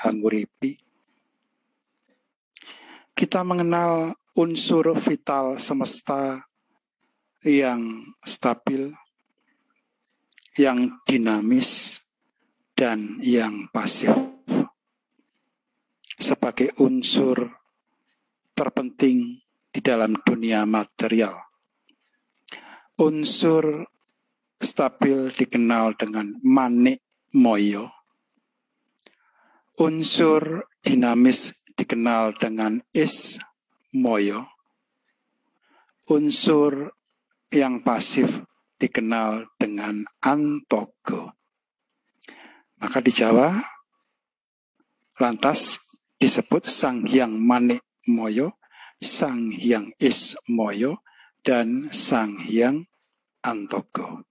hanguripi. Kita mengenal unsur vital semesta yang stabil, yang dinamis, dan yang pasif sebagai unsur terpenting di dalam dunia material. Unsur stabil dikenal dengan manik moyo. Unsur dinamis dikenal dengan is moyo. Unsur yang pasif dikenal dengan antogo. Maka di Jawa lantas disebut Sang Hyang Manik Moyo, Sang Hyang Is Moyo, dan Sang Hyang Antogo.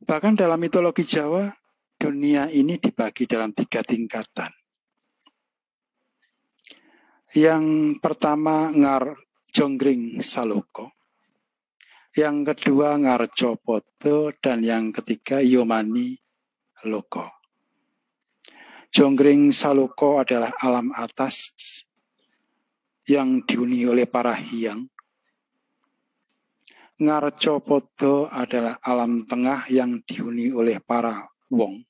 Bahkan dalam mitologi Jawa, dunia ini dibagi dalam 3 tingkatan. Yang pertama Jonggring Saloko, yang kedua Ngarjopoto, dan yang ketiga Yomani Loko. Jonggring Saloko adalah alam atas yang dihuni oleh para hyang. Ngarjopoto adalah alam tengah yang dihuni oleh para wong.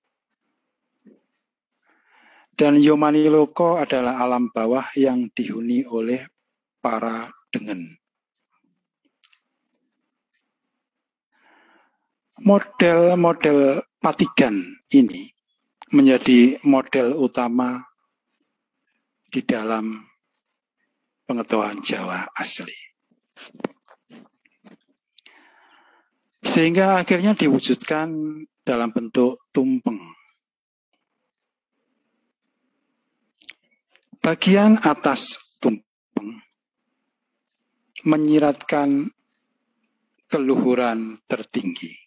Dan Yomani Loko adalah alam bawah yang dihuni oleh para dengen. Model-model patigan ini menjadi model utama di dalam pengetahuan Jawa asli. Sehingga akhirnya diwujudkan dalam bentuk tumpeng. Bagian atas tumpeng menyiratkan keluhuran tertinggi.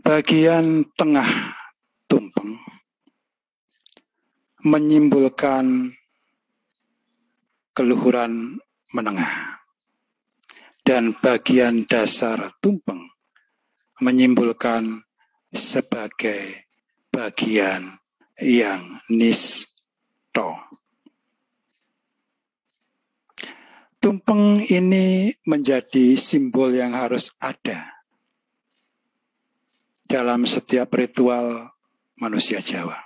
Bagian tengah tumpeng menyimbolkan keluhuran menengah. Dan bagian dasar tumpeng menyimbolkan sebagai bagian yang nisto. Tumpeng ini menjadi simbol yang harus ada dalam setiap ritual manusia Jawa.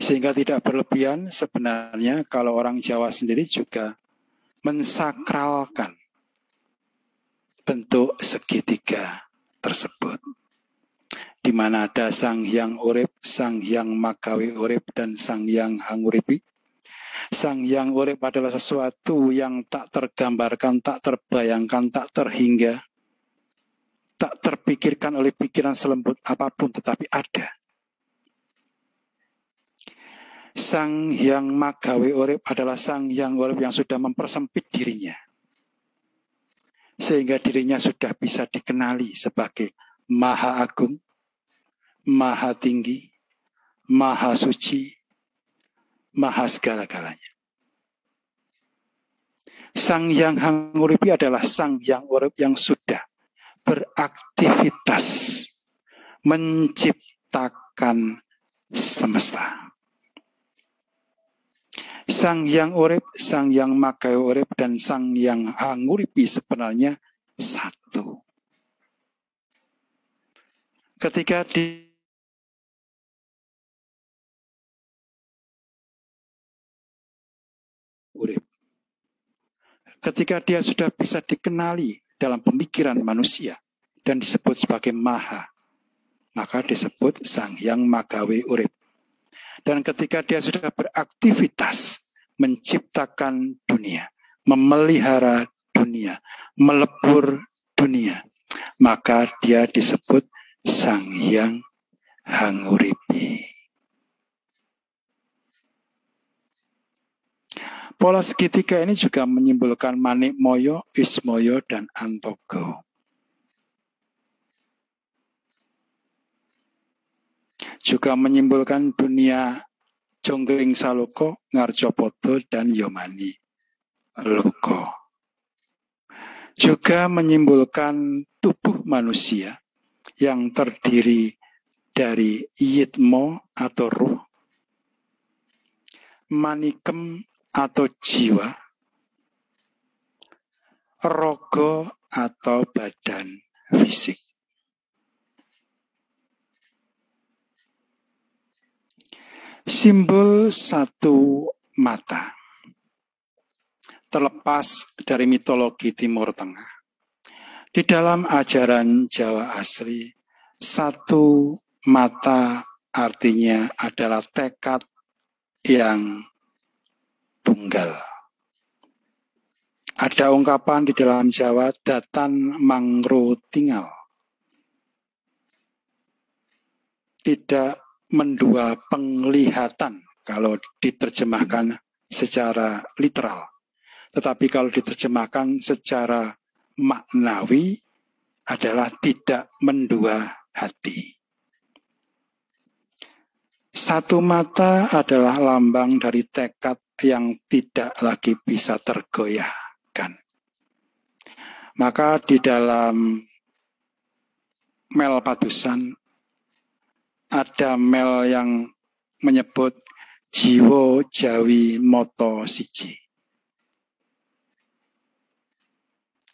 Sehingga tidak berlebihan sebenarnya kalau orang Jawa sendiri juga mensakralkan bentuk segitiga tersebut. Di mana ada Sang Hyang Urip, Sang Hyang Magawe Urip, dan Sang Hyang Hanguripi. Sang Hyang Urip adalah sesuatu yang tak tergambarkan, tak terbayangkan, tak terhingga, tak terpikirkan oleh pikiran selembut apapun, tetapi ada. Sang Hyang Magawe Urip adalah Sang Hyang Urip yang sudah mempersempit dirinya. Sehingga dirinya sudah bisa dikenali sebagai Maha Agung, Maha Tinggi, Maha Suci, Maha segala-galanya. Sang Hyang Hanguripi adalah Sang Hyang Urip yang sudah beraktivitas menciptakan semesta. Sang Hyang Urip, Sang Hyang Magawe Urip, dan Sang Hyang Hanguripi sebenarnya satu. Ketika ketika dia sudah bisa dikenali dalam pemikiran manusia dan disebut sebagai Maha, maka disebut Sang Hyang Magawe Urip. Dan ketika dia sudah beraktivitas menciptakan dunia, memelihara dunia, melebur dunia, maka dia disebut Sang Hyang Hanguripi. Pola segitiga ini juga menyimbolkan Manik Moyo, Ismoyo, dan Antogo. Juga menyimbolkan dunia Jonggring Saloko, Ngarjopoto, dan Yomani Loko. juga menyimbolkan tubuh manusia yang terdiri dari yitmo atau ruh, manikem atau jiwa, rogo atau badan fisik. Simbol satu mata. Terlepas dari mitologi Timur Tengah, di dalam ajaran Jawa asli, satu mata artinya adalah tekad yang tunggal. Ada ungkapan di dalam Jawa, datan mangro tinggal. Tidak mendua penglihatan kalau diterjemahkan secara literal. Tetapi kalau diterjemahkan secara maknawi adalah tidak mendua hati. Satu mata adalah lambang dari tekad yang tidak lagi bisa tergoyahkan. Maka di dalam mel padusan ada mel yang menyebut jiwo jawi moto siji.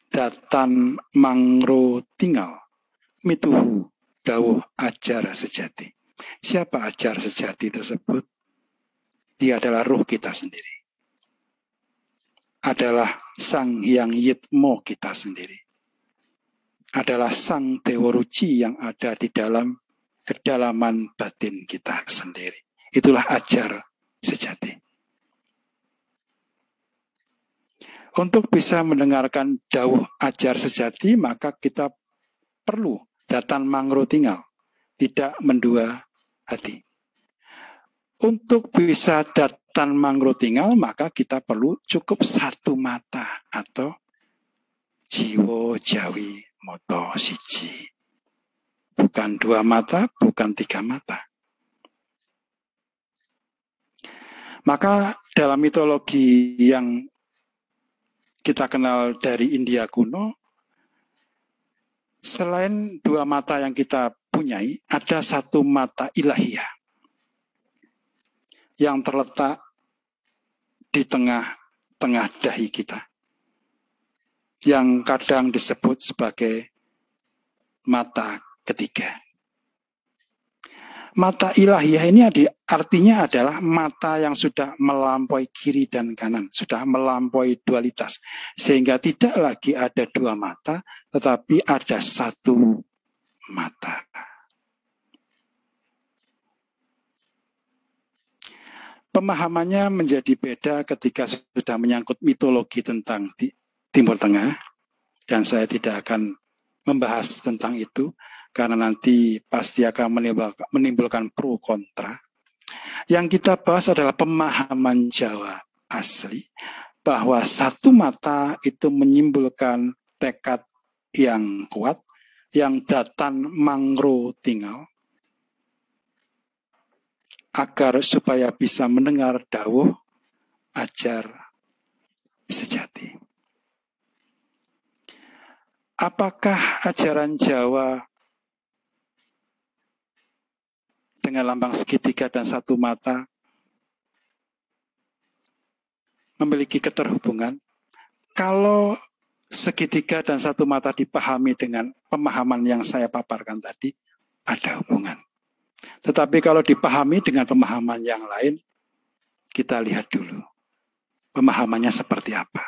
Datan mangro tinggal, mituhu dawuh ajar sejati. Siapa ajar sejati tersebut? Dia adalah ruh kita sendiri. Adalah Sang Hyang Yitmo kita sendiri. Adalah Sang Dewa Ruci yang ada di dalam kedalaman batin kita sendiri. Itulah ajar sejati. Untuk bisa mendengarkan dawuh ajar sejati, maka kita perlu datan mangro tinggal, tidak mendua hati. Untuk bisa datan mangro tinggal, maka kita perlu cukup satu mata atau jiwo jawi moto siji. Bukan dua mata, bukan tiga mata. Maka dalam mitologi yang kita kenal dari India kuno, selain dua mata yang kita punyai, ada satu mata ilahiyah yang terletak di tengah-tengah dahi kita, yang kadang disebut sebagai mata ketiga. Mata ilahiyah ini artinya adalah mata yang sudah melampaui kiri dan kanan, sudah melampaui dualitas. Sehingga tidak lagi ada dua mata, tetapi ada satu mata. Pemahamannya menjadi beda ketika sudah menyangkut mitologi tentang Timur Tengah, dan saya tidak akan membahas tentang itu, karena nanti pasti akan menimbulkan pro kontra. Yang kita bahas adalah pemahaman Jawa asli, bahwa satu mata itu menyimbolkan tekad yang kuat, yang datan mangro tinggal, agar supaya bisa mendengar dawuh ajar sejati. Apakah ajaran Jawa dengan lambang segitiga dan satu mata memiliki keterhubungan? Kalau segitiga dan satu mata dipahami dengan pemahaman yang saya paparkan tadi, ada hubungan. Tetapi kalau dipahami dengan pemahaman yang lain, kita lihat dulu pemahamannya seperti apa.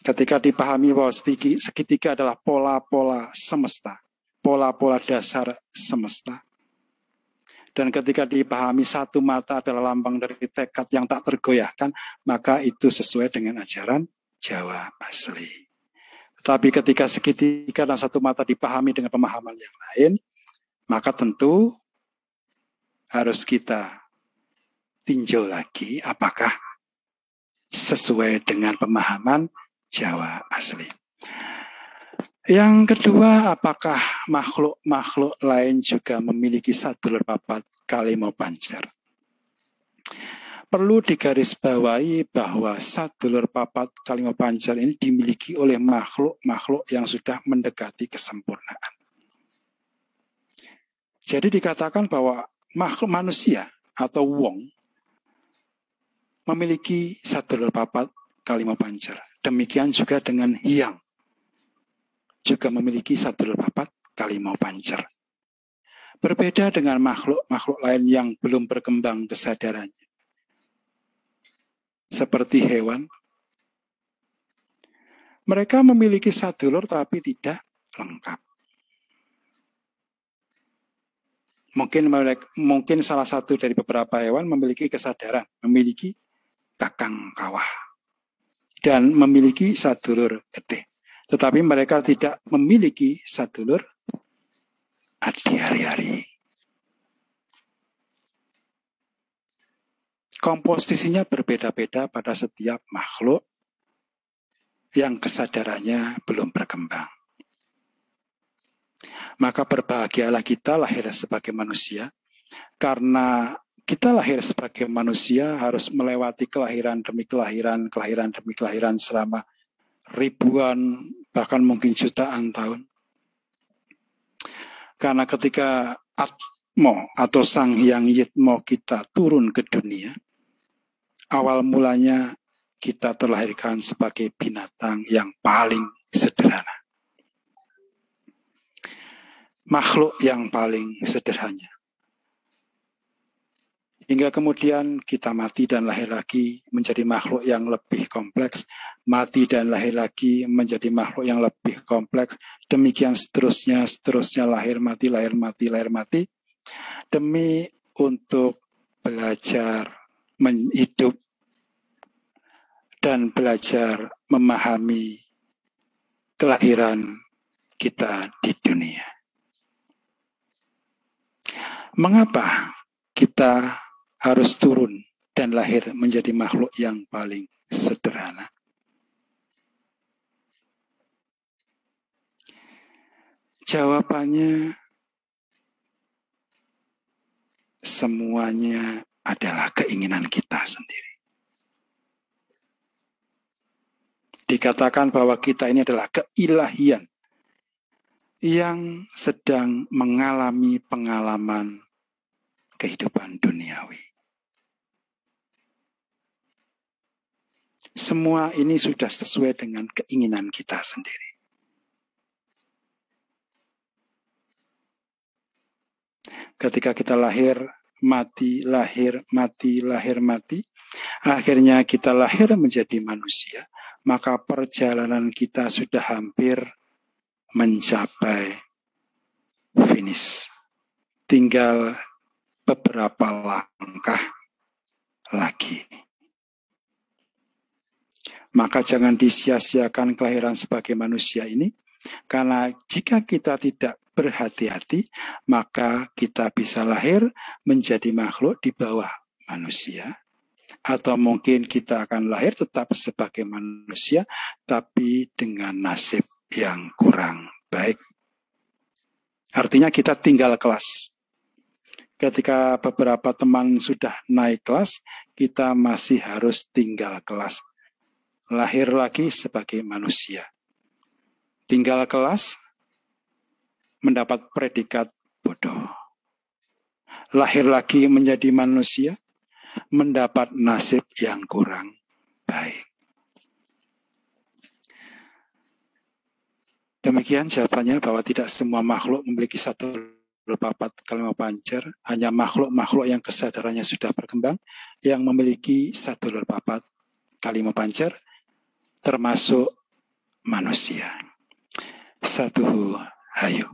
Ketika dipahami bahwa segitiga adalah pola-pola semesta, pola-pola dasar semesta. Dan ketika dipahami satu mata adalah lambang dari tekad yang tak tergoyahkan, maka itu sesuai dengan ajaran Jawa asli. Tapi ketika segitiga dan satu mata dipahami dengan pemahaman yang lain, maka tentu harus kita tinjau lagi apakah sesuai dengan pemahaman Jawa asli. Yang kedua, apakah makhluk-makhluk lain juga memiliki sadulur papat kalimo pancer? perlu digarisbawahi bahwa sadulur papat kalima pancer ini dimiliki oleh makhluk-makhluk yang sudah mendekati kesempurnaan. Jadi dikatakan bahwa makhluk manusia atau wong memiliki sadulur papat kalima pancer. Demikian juga dengan hyang juga memiliki sadulur papat kalima pancer. Berbeda dengan makhluk-makhluk lain yang belum berkembang kesadarannya. Seperti hewan, mereka memiliki sadulur tapi tidak lengkap. Mungkin salah satu dari beberapa hewan memiliki kesadaran, memiliki kakang kawah, dan memiliki sadulur getih. Tetapi mereka tidak memiliki sadulur adi hari-hari. Komposisinya berbeda-beda pada setiap makhluk yang kesadarannya belum berkembang. Maka berbahagialah kita lahir sebagai manusia, karena kita lahir sebagai manusia harus melewati kelahiran demi kelahiran, kelahiran demi kelahiran selama ribuan, bahkan mungkin jutaan tahun. Karena ketika Atmo atau Sang Hyang Yitmo kita turun ke dunia, awal mulanya kita terlahirkan sebagai binatang yang paling sederhana. Makhluk yang paling sederhana. Hingga kemudian kita mati dan lahir lagi menjadi makhluk yang lebih kompleks. Mati dan lahir lagi menjadi makhluk yang lebih kompleks. Demikian seterusnya, lahir mati, lahir mati, lahir mati. Demi untuk belajar hidup dan belajar memahami kelahiran kita di dunia. Mengapa kita harus turun dan lahir menjadi makhluk yang paling sederhana? Jawabannya, semuanya adalah keinginan kita sendiri. Dikatakan bahwa kita ini adalah keilahian yang sedang mengalami pengalaman kehidupan duniawi. Semua ini sudah sesuai dengan keinginan kita sendiri. Ketika kita lahir, mati, lahir, mati, lahir, mati, akhirnya kita lahir menjadi manusia, maka perjalanan kita sudah hampir mencapai finish. Tinggal beberapa langkah lagi. Maka jangan disia-siakan kelahiran sebagai manusia ini, karena jika kita tidak berhati-hati, maka kita bisa lahir menjadi makhluk di bawah manusia. Atau mungkin kita akan lahir tetap sebagai manusia, tapi dengan nasib yang kurang baik. Artinya kita tinggal kelas. Ketika beberapa teman sudah naik kelas, kita masih harus tinggal kelas. Lahir lagi sebagai manusia. Tinggal kelas, mendapat predikat bodoh. Lahir lagi menjadi manusia, mendapat nasib yang kurang baik. Demikian jawabannya, bahwa tidak semua makhluk memiliki sadulur papat kalima pancer, hanya makhluk-makhluk yang kesadarannya sudah berkembang yang memiliki sadulur papat kalima pancer, termasuk manusia. Satu hayu.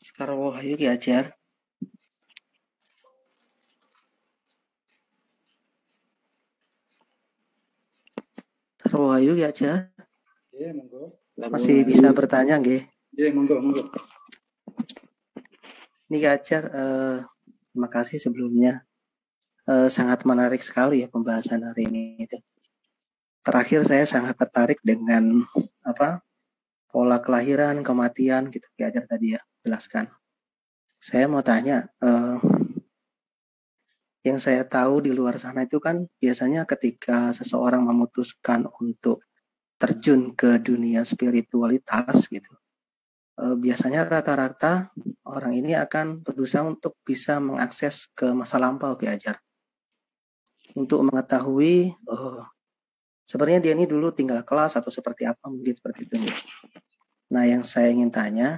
Sarwo hayu Ki Ajar. Sarwo hayu Ki Ajar. Ya, monggo. Masih bisa bertanya nggih? Ya, monggo. Ini Ki Ajar, terima kasih sebelumnya. Sangat menarik sekali ya pembahasan hari ini itu. Terakhir saya sangat tertarik dengan pola kelahiran, kematian gitu Ki Ajar tadi ya jelaskan. Saya mau tanya, Yang saya tahu di luar sana itu kan biasanya ketika seseorang memutuskan untuk terjun ke dunia spiritualitas gitu, biasanya rata-rata orang ini akan berusaha untuk bisa mengakses ke masa lampau Ki Ajar. Untuk mengetahui, sebenarnya dia ini dulu tinggal kelas atau seperti apa, mungkin seperti itu. Nah, yang saya ingin tanya,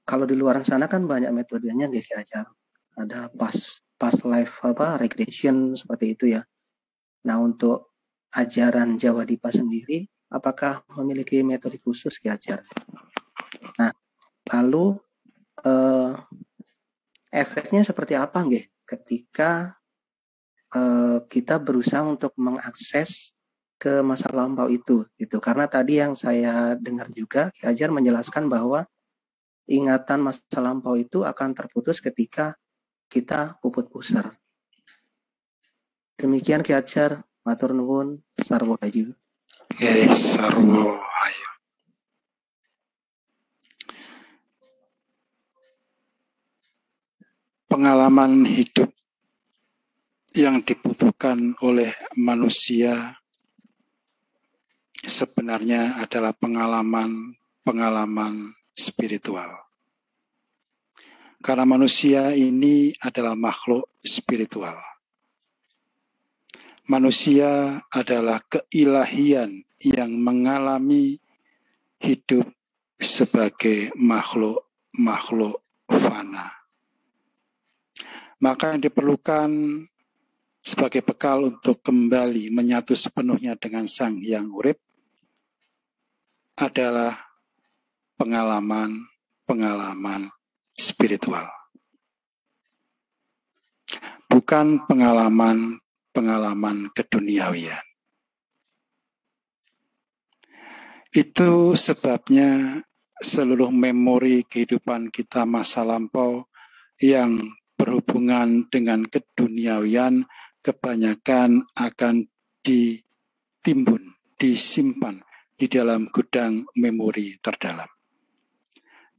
kalau di luar sana kan banyak metodenya Ki Ajar. Ada past life regression seperti itu ya. Nah, untuk ajaran Jawa Dipa sendiri, apakah memiliki metode khusus Ki Ajar? Nah, lalu efeknya seperti apa nggih ketika kita berusaha untuk mengakses ke masa lampau itu gitu. Karena tadi yang saya dengar juga Ki Ajar menjelaskan bahwa ingatan masa lampau itu akan terputus ketika kita puput pusar. Demikian Ki Ajar, matur nuwun, sarwo ayu. Sarwo ayu. Pengalaman hidup yang dibutuhkan oleh manusia sebenarnya adalah pengalaman spiritual. Karena manusia ini adalah makhluk spiritual. Manusia adalah keilahian yang mengalami hidup sebagai makhluk fana. Maka yang diperlukan sebagai bekal untuk kembali menyatu sepenuhnya dengan Sang Hyang Urip adalah pengalaman spiritual. Bukan pengalaman keduniawian. Itu sebabnya seluruh memori kehidupan kita masa lampau yang berhubungan dengan keduniawian kebanyakan akan disimpan di dalam gudang memori terdalam.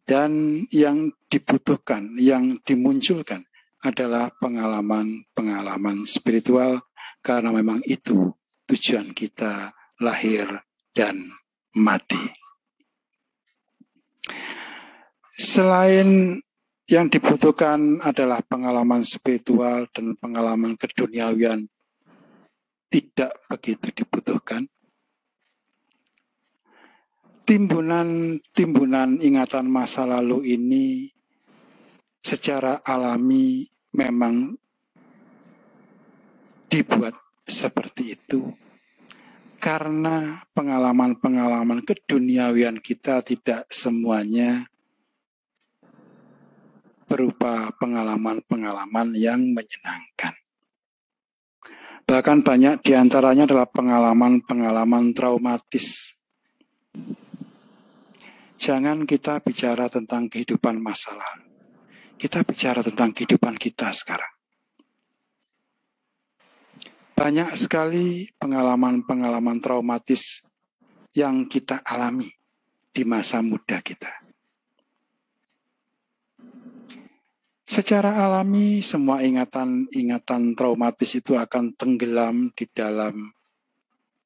Dan yang dibutuhkan, yang dimunculkan adalah pengalaman spiritual, karena memang itu tujuan kita lahir dan mati. Selain yang dibutuhkan adalah pengalaman spiritual dan pengalaman keduniawian tidak begitu dibutuhkan. Timbunan ingatan masa lalu ini secara alami memang dibuat seperti itu karena pengalaman-pengalaman keduniawian kita tidak semuanya berupa pengalaman-pengalaman yang menyenangkan. Bahkan banyak diantaranya adalah pengalaman-pengalaman traumatis. Jangan kita bicara tentang kehidupan masa lalu. Kita bicara tentang kehidupan kita sekarang. Banyak sekali pengalaman-pengalaman traumatis yang kita alami di masa muda kita. Secara alami, semua ingatan traumatis itu akan tenggelam di dalam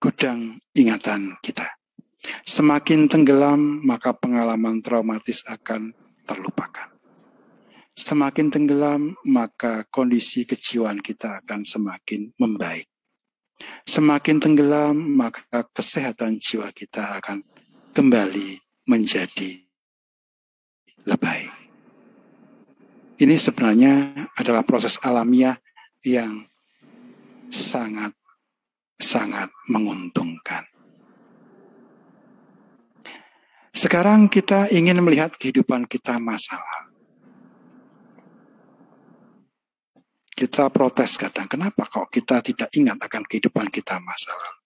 gudang ingatan kita. Semakin tenggelam, maka pengalaman traumatis akan terlupakan. Semakin tenggelam, maka kondisi kejiwaan kita akan semakin membaik. Semakin tenggelam, maka kesehatan jiwa kita akan kembali menjadi lebih. Ini sebenarnya adalah proses alamiah yang sangat menguntungkan. Sekarang kita ingin melihat kehidupan kita masa lalu. Kita protes kadang, kenapa kok kita tidak ingat akan kehidupan kita masa lalu?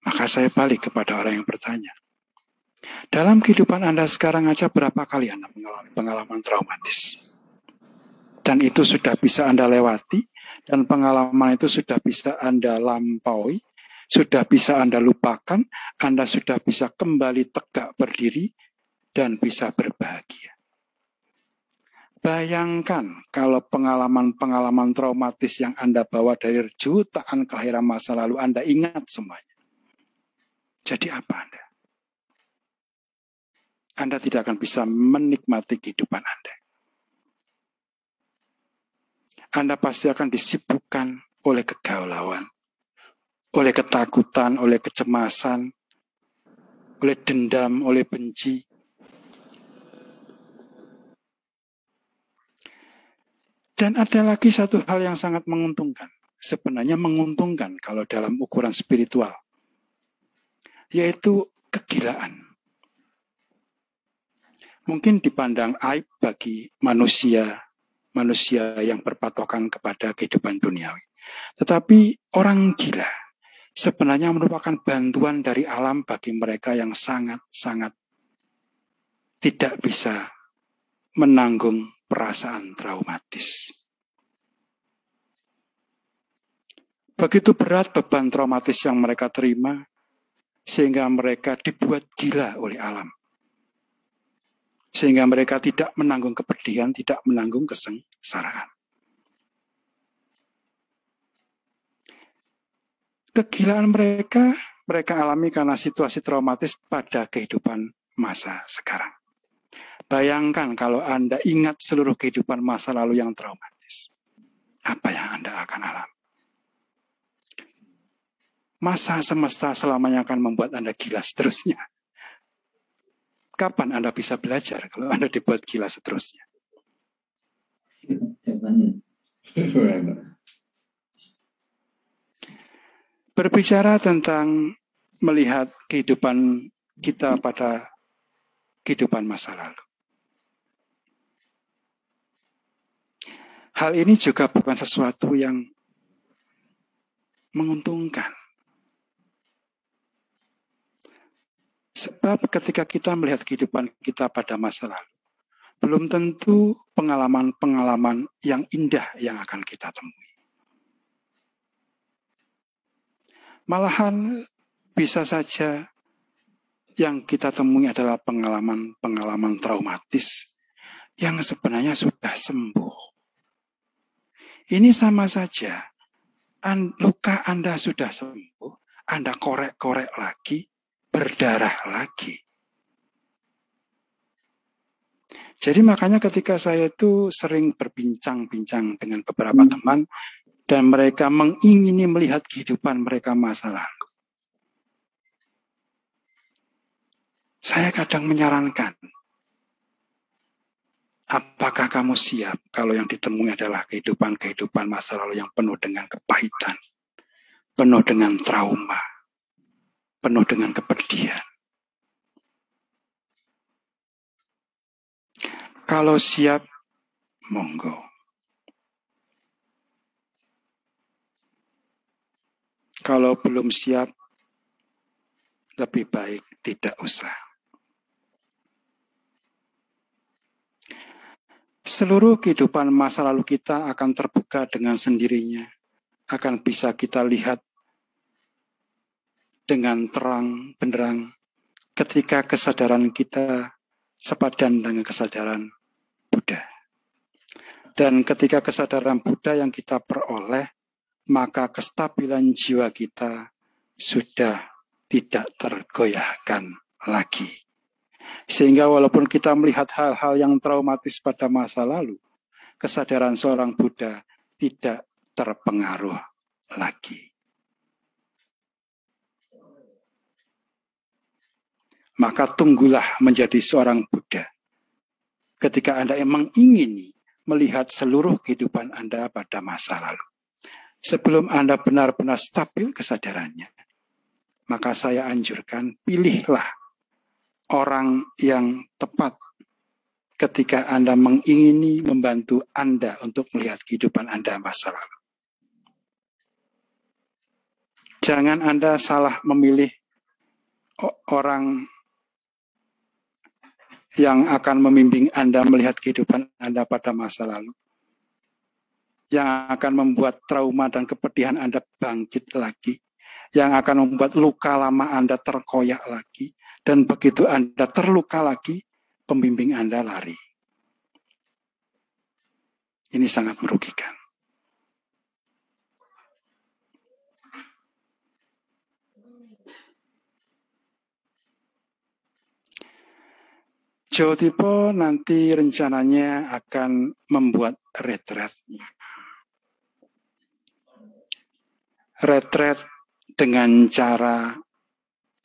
Maka saya balik kepada orang yang bertanya. Dalam kehidupan Anda sekarang aja berapa kali Anda mengalami pengalaman traumatis? Dan itu sudah bisa Anda lewati, dan pengalaman itu sudah bisa Anda lampaui, sudah bisa Anda lupakan, Anda sudah bisa kembali tegak berdiri, dan bisa berbahagia. Bayangkan kalau pengalaman-pengalaman traumatis yang Anda bawa dari jutaan kelahiran masa lalu, Anda ingat semuanya. Jadi apa Anda? Anda tidak akan bisa menikmati kehidupan Anda. Anda pasti akan disibukkan oleh kegalauan, oleh ketakutan, oleh kecemasan, oleh dendam, oleh benci. Dan ada lagi satu hal yang sangat menguntungkan. Sebenarnya menguntungkan kalau dalam ukuran spiritual. Yaitu kegilaan. Mungkin dipandang aib bagi manusia yang berpatokan kepada kehidupan duniawi. Tetapi orang gila sebenarnya merupakan bantuan dari alam bagi mereka yang sangat-sangat tidak bisa menanggung perasaan traumatis. Begitu berat beban traumatis yang mereka terima, sehingga mereka dibuat gila oleh alam. Sehingga mereka tidak menanggung kepedihan, tidak menanggung kesengsaraan. Kegilaan mereka alami karena situasi traumatis pada kehidupan masa sekarang. Bayangkan kalau Anda ingat seluruh kehidupan masa lalu yang traumatis. Apa yang Anda akan alami? Masa semesta selamanya akan membuat Anda gila seterusnya. Kapan Anda bisa belajar kalau Anda dibuat gila seterusnya? Berbicara tentang melihat kehidupan kita pada kehidupan masa lalu. Hal ini juga bukan sesuatu yang menguntungkan. Sebab ketika kita melihat kehidupan kita pada masa lalu, belum tentu pengalaman-pengalaman yang indah yang akan kita temui. Malahan bisa saja yang kita temui adalah pengalaman-pengalaman traumatis yang sebenarnya sudah sembuh. Ini sama saja, luka Anda sudah sembuh, Anda korek-korek lagi, berdarah lagi. Jadi makanya ketika saya itu sering berbincang-bincang dengan beberapa teman, dan mereka mengingini melihat kehidupan mereka masa lalu. Saya kadang menyarankan, apakah kamu siap kalau yang ditemui adalah kehidupan masa lalu yang penuh dengan kepahitan, penuh dengan trauma, penuh dengan kepedihan. Kalau siap, monggo. Kalau belum siap, lebih baik tidak usah. Seluruh kehidupan masa lalu kita akan terbuka dengan sendirinya. Akan bisa kita lihat dengan terang benderang ketika kesadaran kita sepadan dengan kesadaran Buddha. Dan ketika kesadaran Buddha yang kita peroleh, maka kestabilan jiwa kita sudah tidak tergoyahkan lagi. Sehingga walaupun kita melihat hal-hal yang traumatis pada masa lalu, kesadaran seorang Buddha tidak terpengaruh lagi. Maka tunggulah menjadi seorang Buddha. Ketika Anda emang ingin melihat seluruh kehidupan Anda pada masa lalu. Sebelum Anda benar-benar stabil kesadarannya, maka saya anjurkan, pilihlah orang yang tepat ketika Anda mengingini membantu Anda untuk melihat kehidupan Anda masa lalu. Jangan Anda salah memilih orang yang akan membimbing Anda melihat kehidupan Anda pada masa lalu. Yang akan membuat trauma dan kepedihan Anda bangkit lagi. Yang akan membuat luka lama Anda terkoyak lagi. Dan begitu Anda terluka lagi, pembimbing Anda lari. Ini sangat merugikan. Joe Tipo nanti rencananya akan membuat retret. Retret dengan cara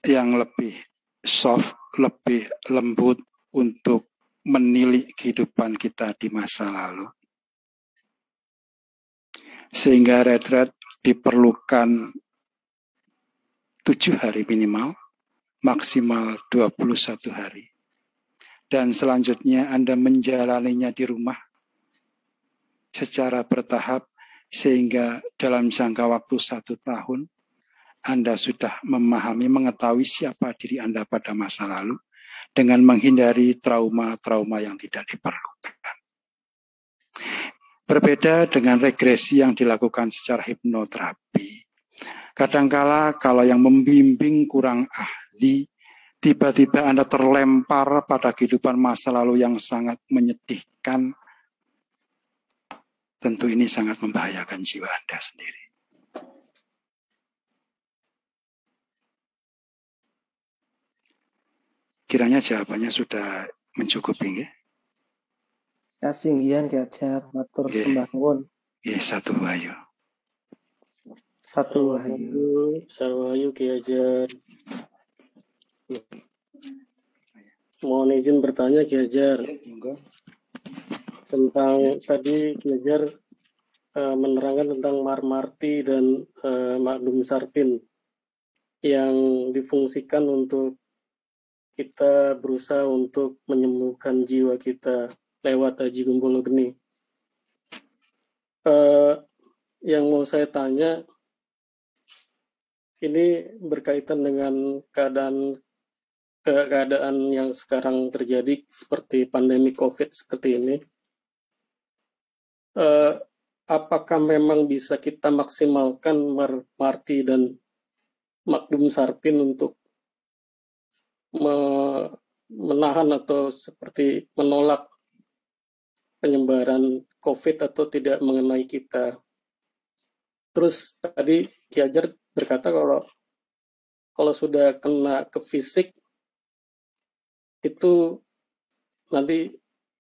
yang lebih soft, lebih lembut untuk menilik kehidupan kita di masa lalu. Sehingga retret diperlukan 7 hari minimal, maksimal 21 hari. Dan selanjutnya Anda menjalaninya di rumah secara bertahap sehingga dalam jangka waktu 1 tahun Anda sudah memahami, mengetahui siapa diri Anda pada masa lalu dengan menghindari trauma-trauma yang tidak diperlukan. Berbeda dengan regresi yang dilakukan secara hipnoterapi. Kadangkala kalau yang membimbing kurang ahli, tiba-tiba Anda terlempar pada kehidupan masa lalu yang sangat menyedihkan. Tentu ini sangat membahayakan jiwa Anda sendiri. Kiranya jawabannya sudah mencukupi, ya? Kasinggihan Ki Hajar, matur sembah nuwun. Satu ayo. Satu Wahyu. Sarwayu Ki Hajar. Mohon izin bertanya Ki Hajar. Tentang tadi Ki Hajar menerangkan tentang Marmarti dan Makdum Sarpin yang difungsikan untuk kita berusaha untuk menyembuhkan jiwa kita lewat Haji Gumbolo Geni. Yang mau saya tanya, ini berkaitan dengan keadaan yang sekarang terjadi seperti pandemi COVID seperti ini. Apakah memang bisa kita maksimalkan Marti dan Makdum Sarpin untuk menahan atau seperti menolak penyebaran COVID atau tidak mengenai kita? Terus tadi Ki Hajar berkata kalau sudah kena ke fisik itu nanti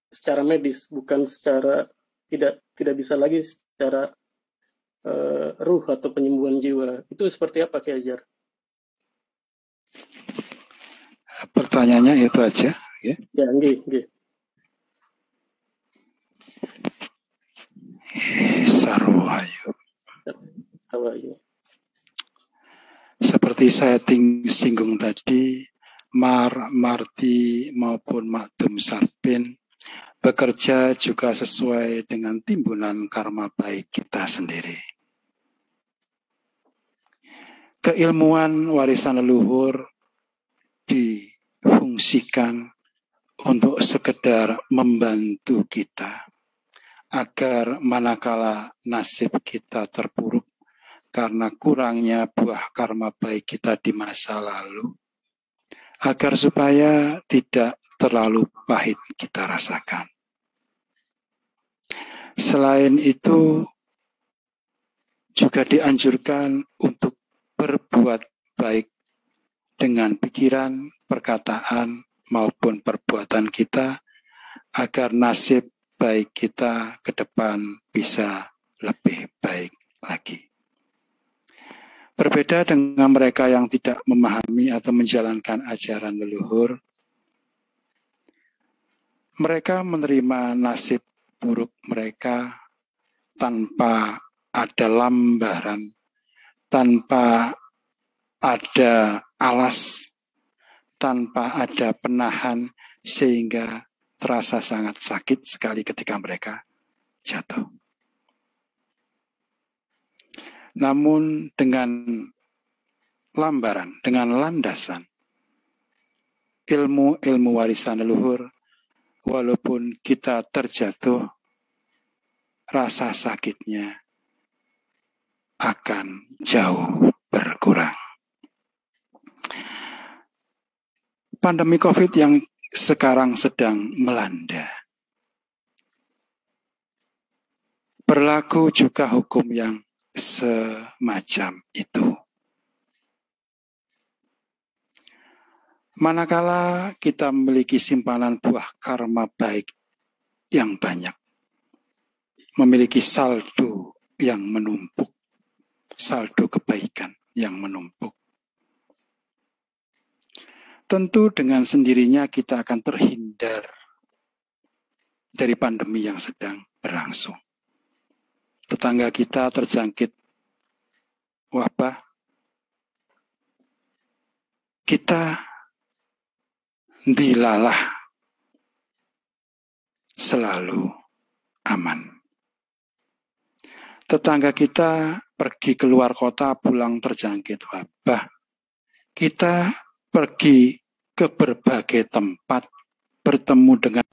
secara medis, bukan secara tidak bisa lagi secara ruh atau penyembuhan jiwa. Itu seperti apa Ki Hajar? Pertanyaannya itu aja, ya? Ya, nggih. Sarwayu. Seperti saya singgung tadi, Marti maupun Makdum Sarpin bekerja juga sesuai dengan timbunan karma baik kita sendiri. Keilmuan warisan leluhur difungsikan untuk sekedar membantu kita agar manakala nasib kita terpuruk karena kurangnya buah karma baik kita di masa lalu, agar supaya tidak terlalu pahit kita rasakan. Selain itu, juga dianjurkan untuk berbuat baik dengan pikiran, perkataan, maupun perbuatan kita, agar nasib baik kita ke depan bisa lebih baik lagi. Berbeda dengan mereka yang tidak memahami atau menjalankan ajaran leluhur, mereka menerima nasib buruk mereka tanpa ada lambaran, tanpa ada alas, tanpa ada penahan, sehingga terasa sangat sakit sekali ketika mereka jatuh. Namun dengan lambaran, dengan landasan ilmu warisan leluhur, walaupun kita terjatuh, rasa sakitnya akan jauh berkurang. Pandemi COVID yang sekarang sedang melanda, berlaku juga hukum yang semacam itu. Manakala kita memiliki simpanan buah karma baik yang banyak, memiliki saldo yang menumpuk, saldo kebaikan yang menumpuk, tentu dengan sendirinya kita akan terhindar dari pandemi yang sedang berlangsung. Tetangga kita terjangkit wabah, kita dilalah selalu aman. Tetangga kita pergi keluar kota pulang terjangkit wabah, kita pergi ke berbagai tempat bertemu dengan